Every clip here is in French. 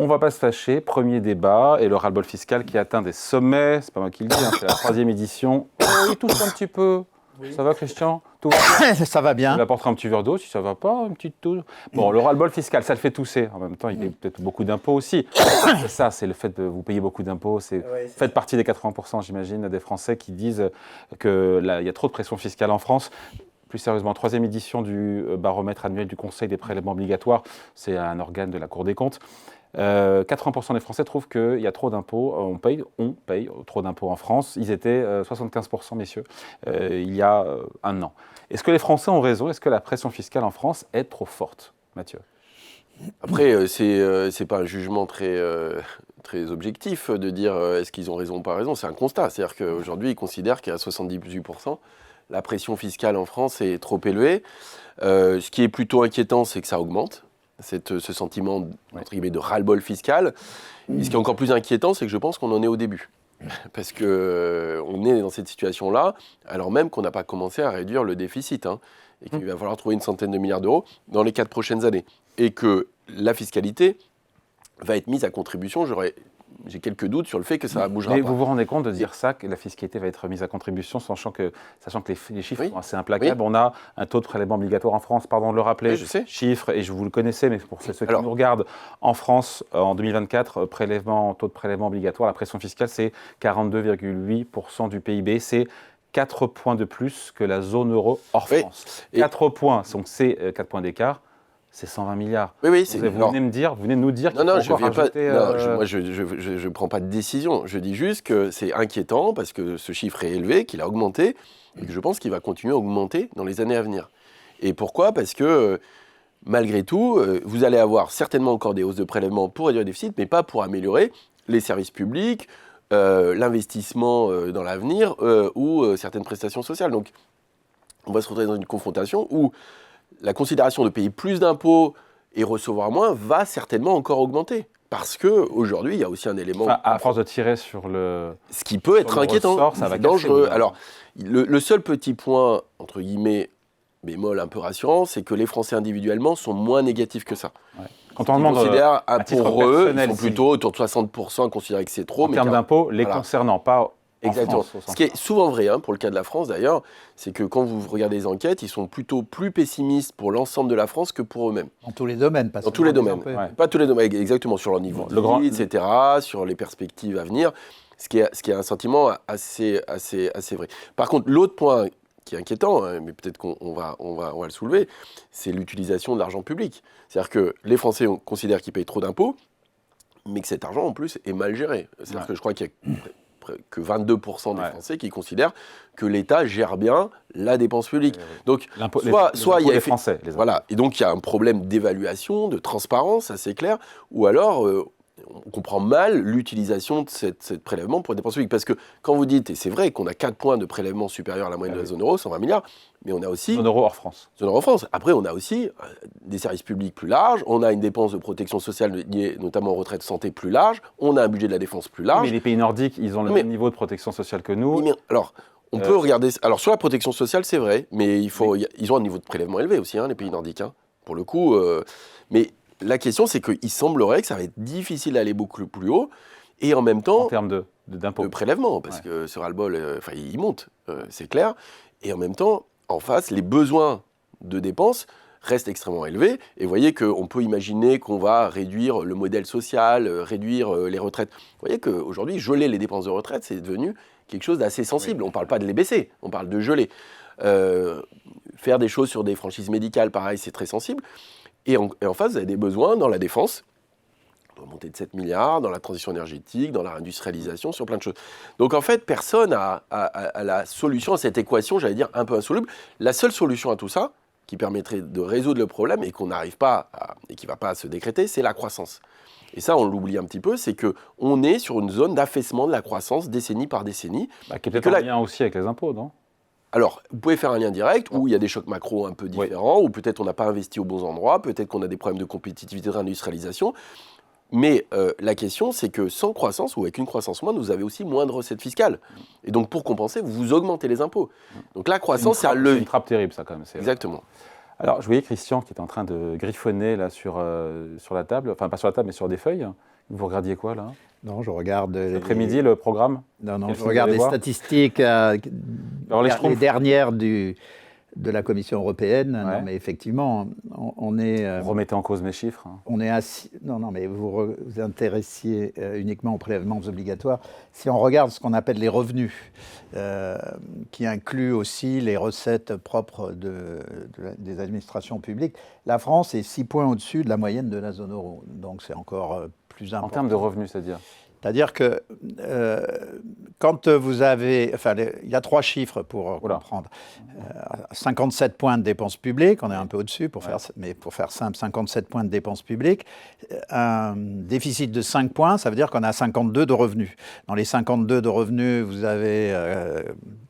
On ne va pas se fâcher, premier débat, et le ras-le-bol fiscal qui atteint des sommets, c'est pas moi qui le dis, hein, c'est la 3e édition. Oh, il touche un petit peu. Oui. Ça va, Christian? Tout va bien? Ça va bien. Il apportera un petit verre d'eau, si ça va pas, une petite touche. Bon, le ras-le-bol fiscal, ça le fait tousser. En même temps, il paye peut-être beaucoup d'impôts aussi. C'est ça, c'est le fait de vous payer beaucoup d'impôts. Faites partie des 80%, j'imagine, des Français qui disent qu'il y a trop de pression fiscale en France. Plus sérieusement, 3e édition du baromètre annuel du Conseil des prélèvements obligatoires. C'est un organe de la Cour des comptes. 80% des Français trouvent qu'il y a trop d'impôts. On paye trop d'impôts en France. Ils étaient 75%, messieurs, il y a un an. Est-ce que les Français ont raison? Est-ce que la pression fiscale en France est trop forte, Mathieu? Après, c'est pas un jugement très objectif de dire est-ce qu'ils ont raison ou pas raison. C'est un constat. C'est-à-dire qu'aujourd'hui, ils considèrent qu'à 78%, la pression fiscale en France est trop élevée. Ce qui est plutôt inquiétant, c'est que ça augmente. Ce sentiment entre guillemets, de ras-le-bol fiscal. Et ce qui est encore plus inquiétant, c'est que je pense qu'on en est au début. Parce qu'on est dans cette situation-là, alors même qu'on n'a pas commencé à réduire le déficit, et qu'il va falloir trouver une centaine de milliards d'euros dans les 4 prochaines années. Et que la fiscalité va être mise à contribution. J'ai quelques doutes sur le fait que ça bougera pas. Mais pas. vous vous rendez compte de dire ça, que la fiscalité va être mise à contribution, sachant que les chiffres sont assez implacables. On a un taux de prélèvement obligatoire en France, pardon de le rappeler, oui, je sais. Chiffre, et vous le connaissez, mais pour ceux qui nous regardent, en France, en 2024, taux de prélèvement obligatoire, la pression fiscale, c'est 42,8% du PIB. C'est 4 points de plus que la zone euro hors France. 4 points, donc c'est 4 points d'écart. C'est 120 milliards. Oui, vous venez de nous dire qu'il faut encore rajouter... moi, je ne prends pas de décision. Je dis juste que c'est inquiétant parce que ce chiffre est élevé, qu'il a augmenté, et que je pense qu'il va continuer à augmenter dans les années à venir. Et pourquoi ? Parce que, malgré tout, vous allez avoir certainement encore des hausses de prélèvements pour réduire le déficit, mais pas pour améliorer les services publics, l'investissement dans l'avenir ou certaines prestations sociales. Donc, on va se retrouver dans une confrontation où la considération de payer plus d'impôts et recevoir moins va certainement encore augmenter. Parce qu'aujourd'hui, il y a aussi un élément... à force de tirer sur le... Ce qui peut être inquiétant, ça va dangereux. Alors, le seul petit point, entre guillemets, bémol un peu rassurant, c'est que les Français individuellement sont moins négatifs que ça. Ouais. Quand on demande pour eux, ils sont plutôt autour de 60% à considérer que c'est trop. En termes d'impôts, les concernant, pas... Exactement. Ce qui est souvent vrai, pour le cas de la France d'ailleurs, c'est que quand vous regardez les enquêtes, ils sont plutôt plus pessimistes pour l'ensemble de la France que pour eux-mêmes. Dans tous les domaines, pas tous les domaines. Pas tous les domaines, exactement, sur leur niveau de vie, etc., sur les perspectives à venir, ce qui est un sentiment assez vrai. Par contre, l'autre point qui est inquiétant, mais peut-être qu'on va le soulever, c'est l'utilisation de l'argent public. C'est-à-dire que les Français considèrent qu'ils payent trop d'impôts, mais que cet argent, en plus, est mal géré. C'est-à-dire que je crois qu'il y a que 22% des Français qui considèrent que l'État gère bien la dépense publique. Donc, soit il y a les Français, voilà, et donc il y a un problème d'évaluation, de transparence assez clair, ou alors on comprend mal l'utilisation de cette prélèvement pour les dépenses publiques. Parce que quand vous dites, et c'est vrai qu'on a 4 points de prélèvement supérieurs à la moyenne de la zone euro, 120 milliards, mais on a aussi... Zone euro hors France. Zone euro hors France. Après, on a aussi des services publics plus larges, on a une dépense de protection sociale liée notamment aux retraites santé plus large, on a un budget de la défense plus large. Mais les pays nordiques, ils ont le même niveau de protection sociale que nous. Alors, on peut regarder... Alors, sur la protection sociale, c'est vrai, mais ils ont un niveau de prélèvement élevé aussi, les pays nordiques, pour le coup. Mais... La question, c'est qu'il semblerait que ça va être difficile d'aller beaucoup plus haut, et en même temps... En termes d'impôts. De prélèvement, parce que ce ras-le-bol, il monte, c'est clair. Et en même temps, en face, les besoins de dépenses restent extrêmement élevés. Et vous voyez qu'on peut imaginer qu'on va réduire le modèle social, réduire les retraites. Vous voyez qu'aujourd'hui, geler les dépenses de retraite, c'est devenu quelque chose d'assez sensible. On ne parle pas de les baisser, on parle de geler. Faire des choses sur des franchises médicales, pareil, c'est très sensible. Et en face, vous avez des besoins dans la défense, dans la montée de 7 milliards, dans la transition énergétique, dans la réindustrialisation, sur plein de choses. Donc en fait, personne n'a la solution à cette équation, j'allais dire, un peu insoluble. La seule solution à tout ça, qui permettrait de résoudre le problème et qu'on n'arrive pas et qui ne va pas se décréter, c'est la croissance. Et ça, on l'oublie un petit peu, c'est qu'on est sur une zone d'affaissement de la croissance décennie par décennie. Qui est peut-être en lien aussi avec les impôts, non ? Alors, vous pouvez faire un lien direct où il y a des chocs macro un peu différents, ou peut-être on n'a pas investi aux bons endroits, peut-être qu'on a des problèmes de compétitivité, de réindustrialisation. Mais la question, c'est que sans croissance, ou avec une croissance moindre, vous avez aussi moins de recettes fiscales. Et donc, pour compenser, vous augmentez les impôts. Donc la croissance, c'est une trappe terrible, ça, quand même. Exactement. Alors, je voyais Christian qui est en train de griffonner là, sur la table, enfin pas sur la table, mais sur des feuilles, Vous regardiez quoi, là? Non, je regarde... Cet après-midi, le programme? Non, Quel je film regarde vous allez les voir statistiques, les dernières de la Commission européenne. Ouais. Non, mais effectivement, on est... Vous remettez en cause mes chiffres. On est assis... Non, mais vous vous intéressiez uniquement aux prélèvements obligatoires. Si on regarde ce qu'on appelle les revenus, qui incluent aussi les recettes propres des administrations publiques, la France est 6 points au-dessus de la moyenne de la zone euro. Donc c'est encore plus important. En termes de revenus, c'est-à-dire? C'est-à-dire que quand vous avez... Enfin, il y a 3 chiffres pour comprendre. 57 points de dépenses publiques, on est un peu au-dessus, mais pour faire simple, 57 points de dépenses publiques. Un déficit de 5 points, ça veut dire qu'on a 52 de revenus. Dans les 52 de revenus, vous avez,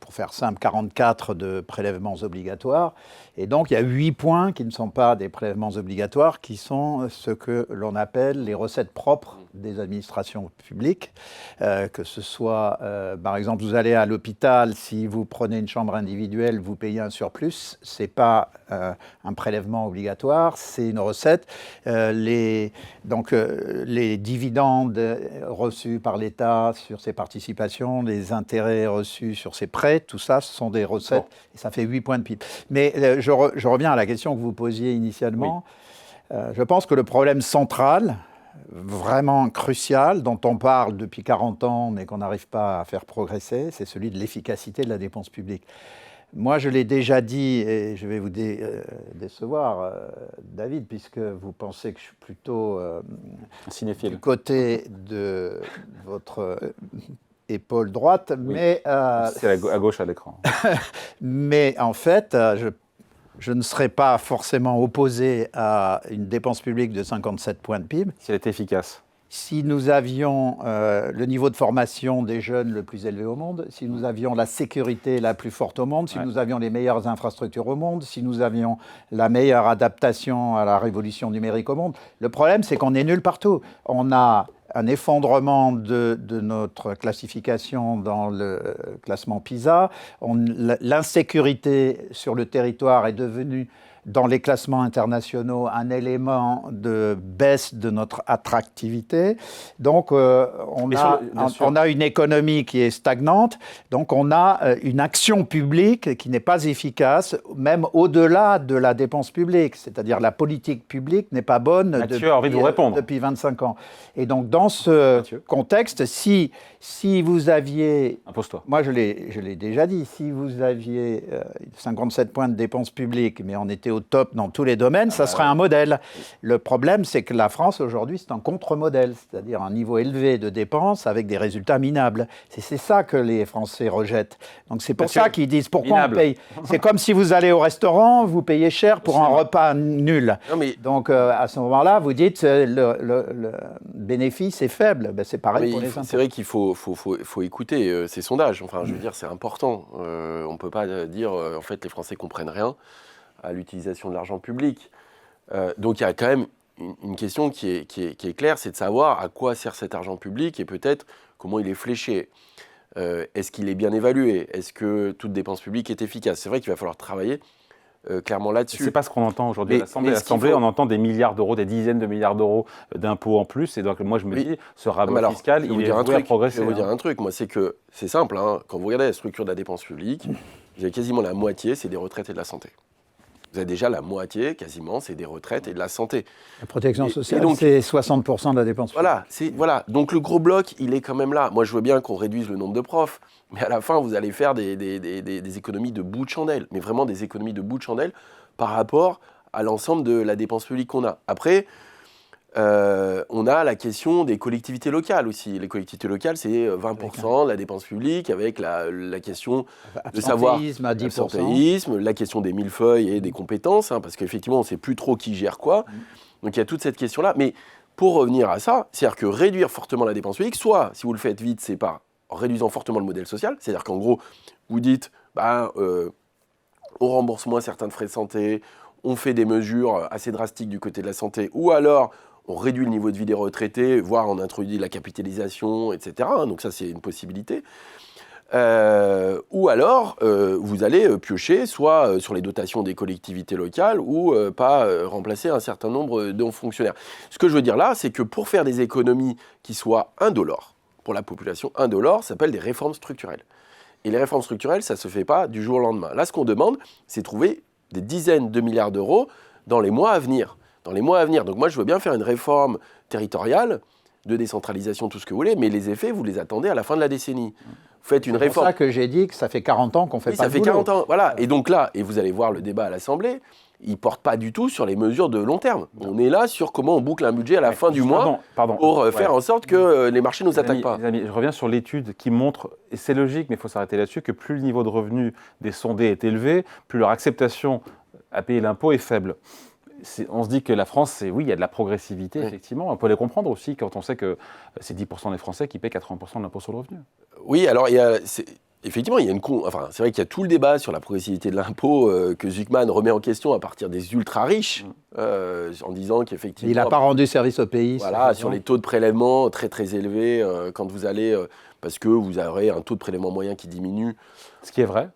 pour faire simple, 44 de prélèvements obligatoires. Et donc, il y a 8 points qui ne sont pas des prélèvements obligatoires, qui sont ce que l'on appelle les recettes propres des administrations publiques, que ce soit, par exemple, vous allez à l'hôpital, si vous prenez une chambre individuelle, vous payez un surplus, ce n'est pas un prélèvement obligatoire, c'est une recette. Les dividendes reçus par l'État sur ses participations, les intérêts reçus sur ses prêts, tout ça, ce sont des recettes, et ça fait 8 points de PIB. Mais je reviens à la question que vous posiez initialement. Oui. Je pense que le problème central, vraiment crucial, dont on parle depuis 40 ans, mais qu'on n'arrive pas à faire progresser, c'est celui de l'efficacité de la dépense publique. Moi, je l'ai déjà dit, et je vais vous décevoir, David, puisque vous pensez que je suis plutôt cinéphile du côté de votre épaule droite, oui. Mais... c'est à gauche à l'écran. Mais en fait, je ne serais pas forcément opposé à une dépense publique de 57 points de PIB. Si elle était efficace. Si nous avions le niveau de formation des jeunes le plus élevé au monde, si nous avions la sécurité la plus forte au monde, si nous avions les meilleures infrastructures au monde, si nous avions la meilleure adaptation à la révolution numérique au monde. Le problème, c'est qu'on est nul partout. On a un effondrement de notre classification dans le classement PISA. L'insécurité sur le territoire est devenue, dans les classements internationaux, un élément de baisse de notre attractivité. Donc, on a une économie qui est stagnante. Donc, on a une action publique qui n'est pas efficace, même au-delà de la dépense publique. C'est-à-dire la politique publique n'est pas bonne depuis 25 ans. Et donc, dans ce contexte, si vous aviez... Impose-toi. Moi, je l'ai déjà dit. Si vous aviez 57 points de dépenses publiques, mais on était au top dans tous les domaines, ça serait un modèle. Le problème, c'est que la France, aujourd'hui, c'est un contre-modèle, c'est-à-dire un niveau élevé de dépenses avec des résultats minables. C'est ça que les Français rejettent. Donc c'est pour ça qu'ils disent pourquoi on paye. C'est comme si vous allez au restaurant, vous payez cher pour un repas nul. Donc à ce moment-là, vous dites le bénéfice est faible. Ben, c'est pareil pour les impôts. C'est vrai qu'il faut écouter ces sondages. Enfin, je veux dire, c'est important. On ne peut pas dire, en fait, les Français ne comprennent rien à l'utilisation de l'argent public. Donc il y a quand même une question qui est claire, c'est de savoir à quoi sert cet argent public et peut-être comment il est fléché. Est-ce qu'il est bien évalué? Est-ce que toute dépense publique est efficace? C'est vrai qu'il va falloir travailler clairement là-dessus. C'est pas ce qu'on entend aujourd'hui à l'Assemblée. L'Assemblée, on entend des milliards d'euros, des dizaines de milliards d'euros d'impôts en plus. Et donc moi, je me dis, ce rabot fiscal, il est voué à progresser. Je vais vous dire un truc. Moi, c'est que c'est simple. Quand vous regardez la structure de la dépense publique, vous avez quasiment la moitié, c'est des retraites et de la santé. Vous avez déjà la moitié, quasiment, c'est des retraites et de la santé. La protection sociale, c'est 60% de la dépense publique. Voilà. Donc le gros bloc, il est quand même là. Moi, je veux bien qu'on réduise le nombre de profs, mais à la fin, vous allez faire des économies de bout de chandelle, mais vraiment des économies de bout de chandelle par rapport à l'ensemble de la dépense publique qu'on a. Après, on a la question des collectivités locales aussi. Les collectivités locales, c'est 20% de la dépense publique, avec la question de savoir l'absentéisme, la question des millefeuilles et des compétences, parce qu'effectivement, on ne sait plus trop qui gère quoi. Donc il y a toute cette question-là. Mais pour revenir à ça, c'est-à-dire que réduire fortement la dépense publique, soit, si vous le faites vite, c'est pas en réduisant fortement le modèle social, c'est-à-dire qu'en gros, vous dites, on rembourse moins certains frais de santé, on fait des mesures assez drastiques du côté de la santé, ou alors on réduit le niveau de vie des retraités, voire on introduit la capitalisation, etc. Donc ça, c'est une possibilité. ou alors vous allez piocher soit sur les dotations des collectivités locales ou pas remplacer un certain nombre de fonctionnaires. Ce que je veux dire là, c'est que pour faire des économies qui soient indolores, pour la population indolore, ça s'appelle des réformes structurelles. Et les réformes structurelles, ça ne se fait pas du jour au lendemain. Là, ce qu'on demande, c'est trouver des dizaines de milliards d'euros dans les mois à venir. Donc moi, je veux bien faire une réforme territoriale, de décentralisation, tout ce que vous voulez, mais les effets, vous les attendez à la fin de la décennie. Vous faites une réforme. C'est pour ça que j'ai dit que ça fait 40 ans qu'on fait pas le boulot. Ça fait 40 ans, voilà. Et donc là, et vous allez voir le débat à l'Assemblée, il ne porte pas du tout sur les mesures de long terme. On est là sur comment on boucle un budget à la fin du mois pour faire en sorte que les marchés ne nous attaquent pas. Les amis, je reviens sur l'étude qui montre, et c'est logique, mais il faut s'arrêter là-dessus, que plus le niveau de revenu des sondés est élevé, plus leur acceptation à payer l'impôt est faible. On se dit que la France, oui, il y a de la progressivité, effectivement. On peut les comprendre aussi quand on sait que c'est 10% des Français qui paient 80% de l'impôt sur le revenu. Oui, alors effectivement, il y a c'est vrai qu'il y a tout le débat sur la progressivité de l'impôt que Zucman remet en question à partir des ultra-riches, en disant qu'effectivement... Il n'a pas rendu service au pays. Voilà, sur les taux de prélèvement très très élevés, quand vous allez... parce que vous aurez un taux de prélèvement moyen qui diminue. Ce qui est vrai.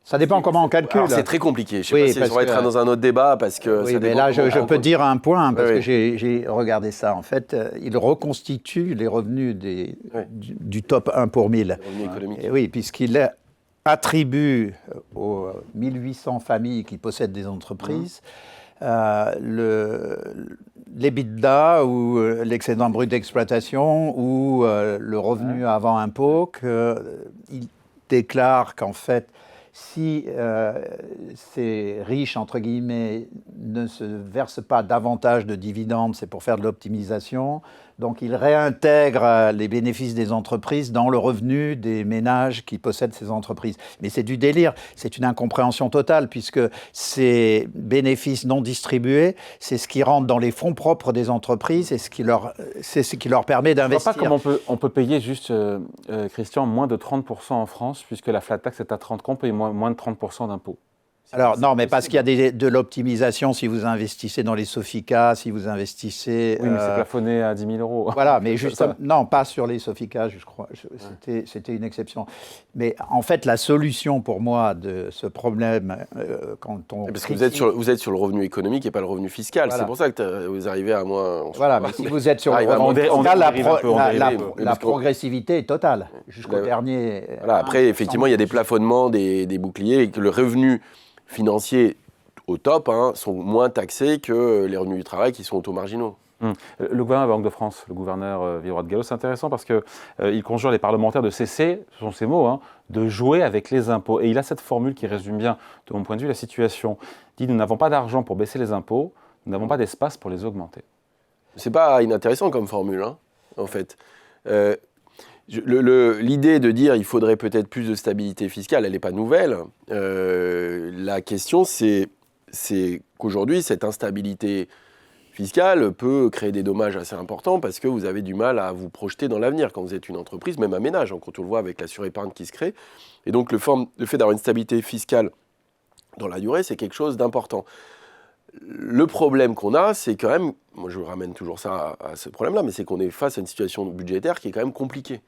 Ça dépend comment on calcule. C'est très compliqué. Je ne sais pas si on va être dans un autre débat parce que... Oui, mais là, je peux dire un point, parce que j'ai regardé ça. En fait, il reconstitue les revenus du top 1 pour 1000. Revenus économiques. Oui, puisqu'il attribue aux 1800 familles qui possèdent des entreprises l'EBITDA ou l'excédent brut d'exploitation ou le revenu avant impôt, qu'il déclare qu'en fait, si ces riches, entre guillemets, ne se versent pas davantage de dividendes, c'est pour faire de l'optimisation. Donc, ils réintègrent les bénéfices des entreprises dans le revenu des ménages qui possèdent ces entreprises. Mais c'est du délire, c'est une incompréhension totale, puisque ces bénéfices non distribués, c'est ce qui rentre dans les fonds propres des entreprises et c'est ce qui leur permet d'investir. Je ne vois pas comment on peut payer juste, Christian, moins de 30% en France, puisque la flat tax est à 30%, qu'on paye moins de 30% d'impôts. Alors non, mais parce qu'il y a de l'optimisation si vous investissez dans les Sofica, si vous investissez... Oui, mais c'est plafonné à 10 000 euros. Voilà, mais justement, non, pas sur les Sofica, je crois, c'était une exception. Mais en fait, la solution pour moi de ce problème, quand on... Parce que vous êtes sur le revenu économique et pas le revenu fiscal, voilà. C'est pour ça que vous arrivez à moins... Voilà, mais si vous êtes sur le revenu fiscal, la progressivité est totale, jusqu'au dernier... Voilà, après, effectivement, il y a des plafonnements, des boucliers, et que le revenu financiers au top sont moins taxés que les revenus du travail qui sont au taux marginaux. Le gouverneur de la Banque de France, le gouverneur Villeroy de Galhau, c'est intéressant parce qu'il conjure les parlementaires de cesser, ce sont ses mots, de jouer avec les impôts. Et il a cette formule qui résume bien, de mon point de vue, la situation. Il dit, nous n'avons pas d'argent pour baisser les impôts, nous n'avons pas d'espace pour les augmenter. C'est pas inintéressant comme formule, en fait. L'idée de dire il faudrait peut-être plus de stabilité fiscale, elle n'est pas nouvelle. La question, c'est qu'aujourd'hui, cette instabilité fiscale peut créer des dommages assez importants parce que vous avez du mal à vous projeter dans l'avenir quand vous êtes une entreprise, même un ménage, quand on le voit avec la surépargne qui se crée. Et donc, le fait d'avoir une stabilité fiscale dans la durée, c'est quelque chose d'important. Le problème qu'on a, c'est quand même, moi je ramène toujours ça à ce problème-là, mais c'est qu'on est face à une situation budgétaire qui est quand même compliquée.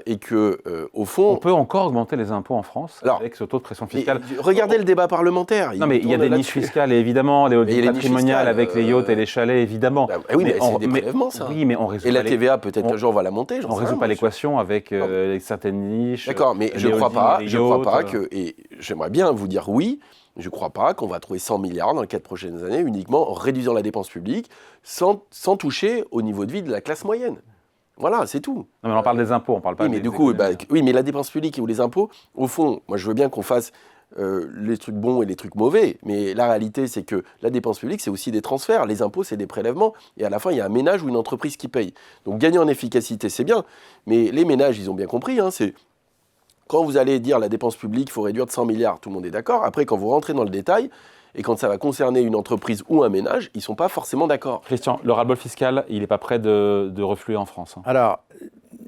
Et que, au fond... On peut encore augmenter les impôts en France avec ce taux de pression fiscale. Regardez le débat parlementaire. Non, mais il y a des niches fiscales, évidemment, les holdings patrimoniales avec les yachts et les chalets, évidemment. Oui, mais c'est des prélèvements, ça. Oui, mais on résout et la TVA, peut-être un jour, on va la monter. On ne résout pas l'équation avec certaines niches. D'accord, mais je ne crois pas que... Et j'aimerais bien vous dire oui, je ne crois pas qu'on va trouver 100 milliards dans les 4 prochaines années uniquement en réduisant la dépense publique sans toucher au niveau de vie de la classe moyenne. Voilà, c'est tout. Non, mais on parle des impôts, on parle pas des... Du coup, oui, mais la dépense publique ou les impôts, au fond, moi je veux bien qu'on fasse les trucs bons et les trucs mauvais, mais la réalité, c'est que la dépense publique, c'est aussi des transferts. Les impôts, c'est des prélèvements, et à la fin, il y a un ménage ou une entreprise qui paye. Donc gagner en efficacité, c'est bien, mais les ménages, ils ont bien compris, c'est... Quand vous allez dire la dépense publique, il faut réduire de 100 milliards, tout le monde est d'accord. Après, quand vous rentrez dans le détail, et quand ça va concerner une entreprise ou un ménage, ils ne sont pas forcément d'accord. Christian, le ras-le-bol fiscal, il n'est pas prêt de refluer en France. Alors,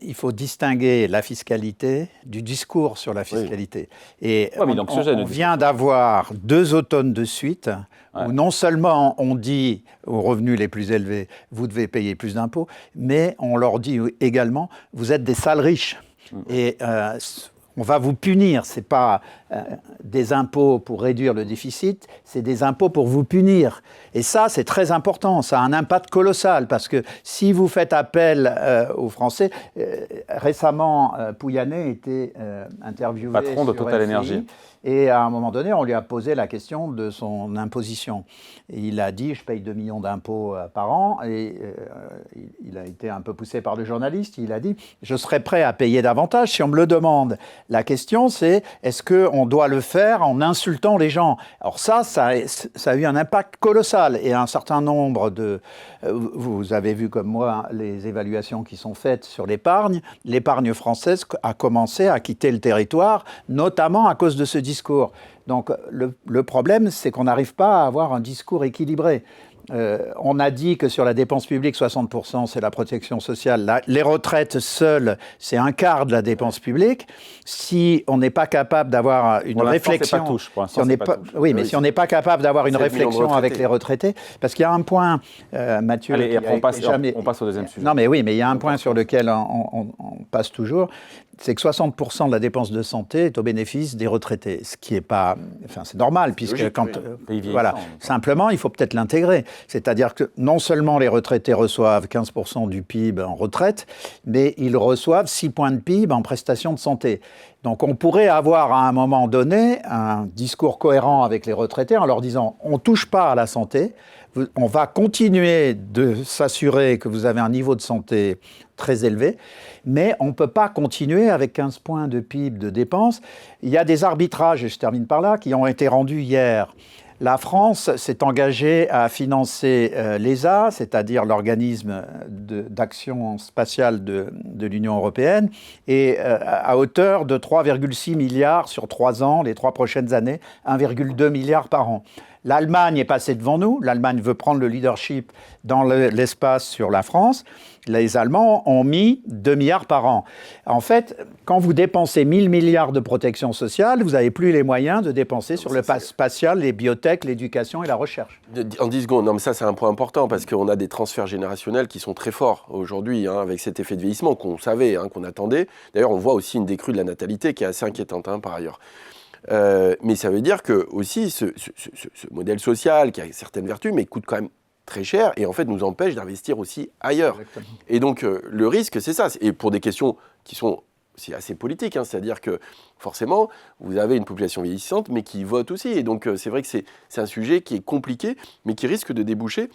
il faut distinguer la fiscalité du discours sur la fiscalité. Oui. Et on vient d'avoir 2 automnes de suite où non seulement on dit aux revenus les plus élevés, vous devez payer plus d'impôts, mais on leur dit également, vous êtes des sales riches. Et on va vous punir. Ce n'est pas des impôts pour réduire le déficit, c'est des impôts pour vous punir. Et ça, c'est très important. Ça a un impact colossal parce que si vous faites appel aux Français, récemment, Pouyanné était interviewé patron de sur Total LCI, Energy. et à un moment donné, on lui a posé la question de son imposition. Et il a dit « je paye 2 millions d'impôts par an ». Et il a été un peu poussé par le journaliste. Il a dit « je serais prêt à payer davantage si on me le demande ». La question, c'est est-ce qu'on doit le faire en insultant les gens? Alors ça a eu un impact colossal. Et un certain nombre de... vous avez vu comme moi les évaluations qui sont faites sur l'épargne. L'épargne française a commencé à quitter le territoire, notamment à cause de ce discours. Donc le problème, c'est qu'on n'arrive pas à avoir un discours équilibré. On a dit que sur la dépense publique, 60% c'est la protection sociale. Les retraites seules, c'est un quart de la dépense publique. Si on n'est pas capable d'avoir une réflexion... Oui, mais si on n'est pas capable d'avoir une réflexion avec les retraités, parce qu'il y a un point, Mathieu... Allez, et après on passe au deuxième sujet. Non, mais oui, mais il y a un point sur lequel on passe toujours, c'est que 60% de la dépense de santé est au bénéfice des retraités, ce qui n'est pas... Enfin, c'est normal, puisque logique, quand... voilà. Simplement, il faut peut-être l'intégrer. C'est-à-dire que non seulement les retraités reçoivent 15% du PIB en retraite, mais ils reçoivent 6 points de PIB en prestations de santé. Donc on pourrait avoir à un moment donné un discours cohérent avec les retraités en leur disant « on ne touche pas à la santé, on va continuer de s'assurer que vous avez un niveau de santé très élevé, mais on ne peut pas continuer avec 15 points de PIB de dépenses. » Il y a des arbitrages, et je termine par là, qui ont été rendus hier. La France s'est engagée à financer l'ESA, c'est-à-dire l'organisme d'action spatiale de l'Union européenne, et à hauteur de 3,6 milliards sur 3 ans, les 3 prochaines années, 1,2 milliard par an. L'Allemagne est passée devant nous. L'Allemagne veut prendre le leadership dans l'espace sur la France. Les Allemands ont mis 2 milliards par an. En fait, quand vous dépensez 1000 milliards de protection sociale, vous n'avez plus les moyens de dépenser sur le spatial, les biotech, l'éducation et la recherche. En 10 secondes, non mais ça c'est un point important parce qu'on a des transferts générationnels qui sont très forts aujourd'hui avec cet effet de vieillissement qu'on savait, qu'on attendait. D'ailleurs, on voit aussi une décrue de la natalité qui est assez inquiétante par ailleurs. Mais ça veut dire que aussi ce modèle social qui a certaines vertus mais coûte quand même très cher et en fait nous empêche d'investir aussi ailleurs. Exactement. Et donc le risque c'est ça, et pour des questions qui sont aussi assez politiques, c'est-à-dire que forcément vous avez une population vieillissante mais qui vote aussi et donc c'est vrai que c'est un sujet qui est compliqué mais qui risque de déboucher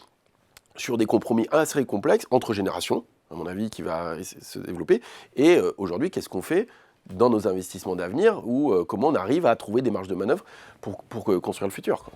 sur des compromis assez complexes entre générations, à mon avis, qui va se développer. Et aujourd'hui, qu'est-ce qu'on fait dans nos investissements d'avenir ou comment on arrive à trouver des marges de manœuvre pour construire le futur, quoi.